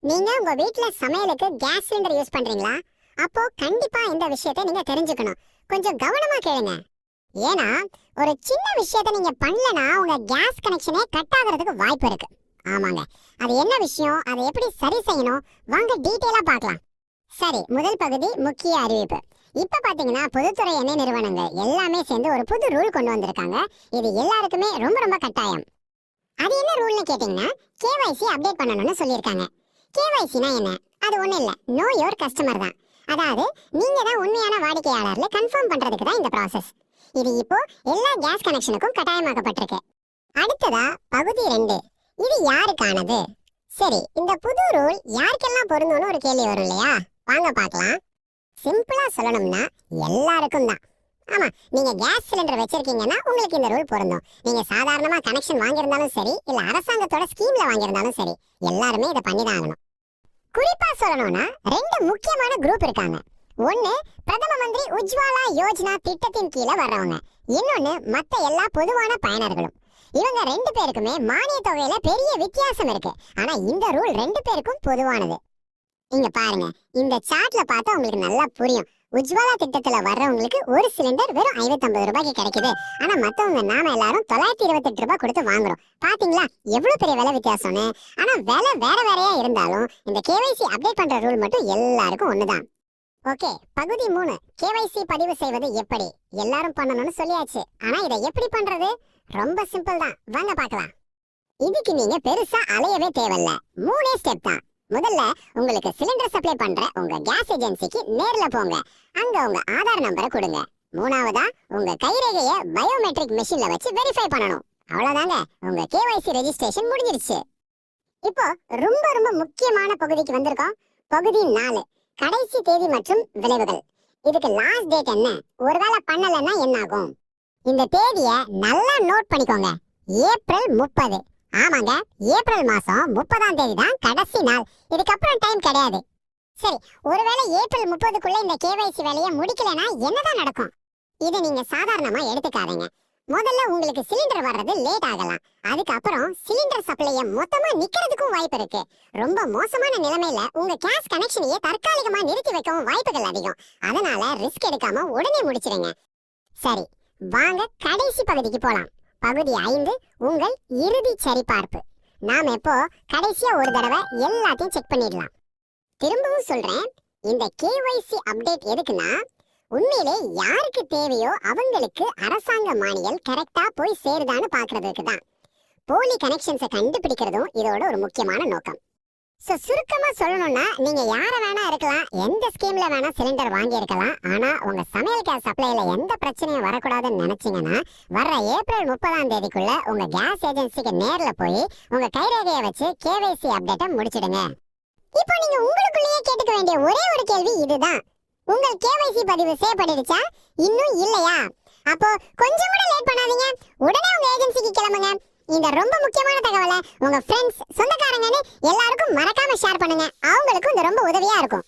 நீங்க உங்க வீட்ல சமையலுக்கு கேஸ் சிலிண்டர் யூஸ் பண்றீங்களா? அப்போ கண்டிப்பா இந்த விஷயத்தை நீங்க தெரிஞ்சுக்கணும். கொஞ்சம் கவனமா கேளுங்க. ஏன்னா ஒரு சின்ன விஷயத்தை நீங்க பண்ணலனா உங்க கேஸ் கனெக்ஷனே கட் ஆகிறதுக்கு வாய்ப்பு இருக்கு. ஆமாங்க. அது என்ன விஷயம்? அதை எப்படி சரி செய்யணும்? வாங்க டீடைலா பார்க்கலாம். சரி, முதல் பகுதி முக்கிய அறிவிப்பு. இப்ப பாத்தீங்கன்னா பொதுத்துறை எண்ணெய் நிறுவனங்கள் எல்லாமே சேர்ந்து ஒரு புது ரூல் கொண்டு வந்திருக்காங்க. இது எல்லாருக்குமே ரொம்ப ரொம்ப கட்டாயம். அது என்ன ரூல்னு கேட்டீங்கன்னா KYC அப்டேட் பண்ணணும்னு சொல்லியிருக்காங்க. KYCனா என்ன? அது ஒண்ணு இல்ல, நோ யோர் கஸ்டமர் தான். அதாவது நீங்க தான் உண்மையான வாடிக்கையாளர்ல கன்ஃபார்ம் பண்றதுக்கு தான் இந்த ப்ராசஸ். இது இப்போ எல்லா கேஸ் கனெக்ஷனுக்கும் கட்டாயமாக்கப்பட்டிருக்கு. அடுத்ததா பகுதி 2. இது யாருக்கானது? சரி, இந்த புது ரூல் யாருக்கெல்லாம் பொருந்தும்னு ஒரு கேள்வி வரும் இல்லையா? வாங்க பார்க்கலாம். சிம்பிளா சொல்லணும்னா எல்லாருக்கும் தான். ஆமா, நீங்க கேஸ் சிலிண்டர் வச்சிருக்கீங்கன்னா உங்களுக்கு இந்த ரூல் பொருந்தும். நீங்க சாதாரணமா கனெக்ஷன் வாங்கியிருந்தாலும் சரி, இல்ல அரசாங்கத்தோட ஸ்கீம்ல வாங்கியிருந்தாலும் சரி, எல்லாருமே இதை பண்ணிதான் ஆகணும். குறிப்பா சொல்லணும்னா 2 முக்கியமான குரூப் இருக்காங்க. ஒன்னு பிரதம மந்திரி உஜ்வாலா யோஜனா திட்டத்தின் கீழே வர்றவங்க, இன்னொன்னு மத்த எல்லா பொதுவான பயனர்களும். இவங்க 2 பேருக்குமே மானிய தொகையில பெரிய வித்தியாசம் இருக்கு. ஆனா இந்த ரூல் 2 பேருக்கும் பொதுவானது. இங்க பாருங்க, இந்த சார்ட்ல பார்த்தா உங்களுக்கு நல்லா புரியும். உஜ்வாலா திட்டத்துல வர்றவங்களுக்கு ஒரு சிலிண்டர் வெறும் 550 ரூபாய்க்கு கிடைக்குது. ஆனா மத்தவங்க நாம எல்லாரும் 928 ரூபாய் கொடுத்து வாங்குறோம். பாத்தீங்களா எவ்வளவு பெரிய விலை வித்தியாசம்னு? ஆனா விலை வேற வேறையா இருந்தாலும் இந்த KYC அப்டேட் பண்ற ரூல் மட்டும் எல்லாருக்கும் ஒண்ணுதான். ஓகே, பகுதி 3. KYC பதிவு செய்வது எப்படி? எல்லாரும் பண்ணணும்னு சொல்லியாச்சு. ஆனா இதை எப்படி பண்றது? ரொம்ப சிம்பிள் தான், வாங்க பார்க்கலாம். இதுக்கு நீங்க பெருசா அலையவே தேவையில்ல. 3 ஸ்டெப் தான். முதல்ல உங்களுக்கு சிலிண்டர் சப்ளை பண்ற உங்க கேஸ் ஏஜென்சிக்கு நேர்ல போங்க. அங்க உங்க ஆதார் நம்பரை கொடுங்க. மூணாவதா உங்க கைரேகையை பயோமெட்ரிக் மெஷின்ல வச்சு வெரிஃபை பண்ணணும். அவ்வளவுதாங்க, உங்க KYC ரெஜிஸ்ட்ரேஷன் முடிஞ்சிருச்சு. இப்போ ரொம்ப ரொம்ப முக்கியமான பகுதிக்கு வந்திருக்கோம். பகுதி 4, கடைசி தேதி மற்றும் விளைவுகள். இதுக்கு லாஸ்ட் டேட் என்ன? ஒருவேளை பண்ணலன்னா என்ன ஆகும்? இந்த தேதியை நல்லா நோட் பண்ணிக்கோங்க. ஏப்ரல் 30. ஆமாங்க, ஏப்ரல் மாசம் 30ஆம் தேதி தான் கடைசி நாள். இதுக்கப்புறம் டைம் கிடையாது. சரி, ஒருவேளை ஏப்ரல் 30க்குள்ள இந்த KYC வேலையை முடிக்கலனா என்னதான் நடக்கும்? இதை நீங்க சாதாரணமா எடுத்துக்காதீங்க. முதல்ல உங்களுக்கு சிலிண்டர் வர்றது லேட் ஆகலாம். அதுக்கப்புறம் சிலிண்டர் சப்ளையை மொத்தமா நிக்கிறதுக்கும் வாய்ப்பு இருக்கு. ரொம்ப மோசமான நிலைமையில உங்க கேஸ் கனெக்ஷனையே தற்காலிகமா நிறுத்தி வைக்கவும் வாய்ப்புகள் அதிகம். அதனால ரிஸ்க் எடுக்காம உடனே முடிச்சிருங்க. சரி, வாங்க கடைசி பகுதிக்கு போலாம். பகுதி 5, உங்கள் இறுதி சரிபார்ப்பு. நாம இப்போ கடைசியா ஒரு தடவை எல்லாத்தையும் செக் பண்ணிடலாம். திரும்பவும் சொல்றேன், இந்த KYC அப்டேட் எதுக்குன்னா உண்மையிலே யாருக்கு தேவையோ அவங்களுக்கு அரசாங்க மானியம் கரெக்டா போய் சேருதான்னு பாக்குறதுக்கு தான். போலி கனெக்ஷன்ஸை கண்டுபிடிக்கிறதும் இதோட ஒரு முக்கியமான நோக்கம். சுருக்கமா சொல்லணும்னா நீங்க யார வேணா இருக்கலாம், எந்த ஸ்கீம்ல வேணா சிலிண்டர் வாங்கி இருக்கலாம். ஆனா உங்க சமையல் கேஸ் சப்ளைல எந்த பிரச்சனையும் வரக்கூடாதுன்னு நினைச்சீங்கன்னா வர்ற ஏப்ரல் 30ஆம் தேதிக்குள்ள உங்க கேஸ் ஏஜென்சிக்கு நேர்ல போய் உங்க கைரேகையை வச்சு KYC அப்டேட்டை முடிச்சிடுங்க. இப்போ நீங்க உங்களுக்குள்ளேயே கேட்டுக்க வேண்டிய ஒரே ஒரு கேள்வி இதுதான். உங்கள் KYC பதிவு செய்யப்பட்டுடுச்சா? இன்னும் இல்லையா? அப்போ கொஞ்சம் கூட லேட் பண்ணாதீங்க, உடனே உங்க ஏஜென்சிக்கு கிளம்புங்க. இந்த ரொம்ப முக்கியமான தகவலை உங்க ஃப்ரெண்ட்ஸ், சொந்தக்காரங்கன்னு எல்லாருக்கும் மறக்காம ஷேர் பண்ணுங்க. அவங்களுக்கும் இது ரொம்ப உதவியா இருக்கும்.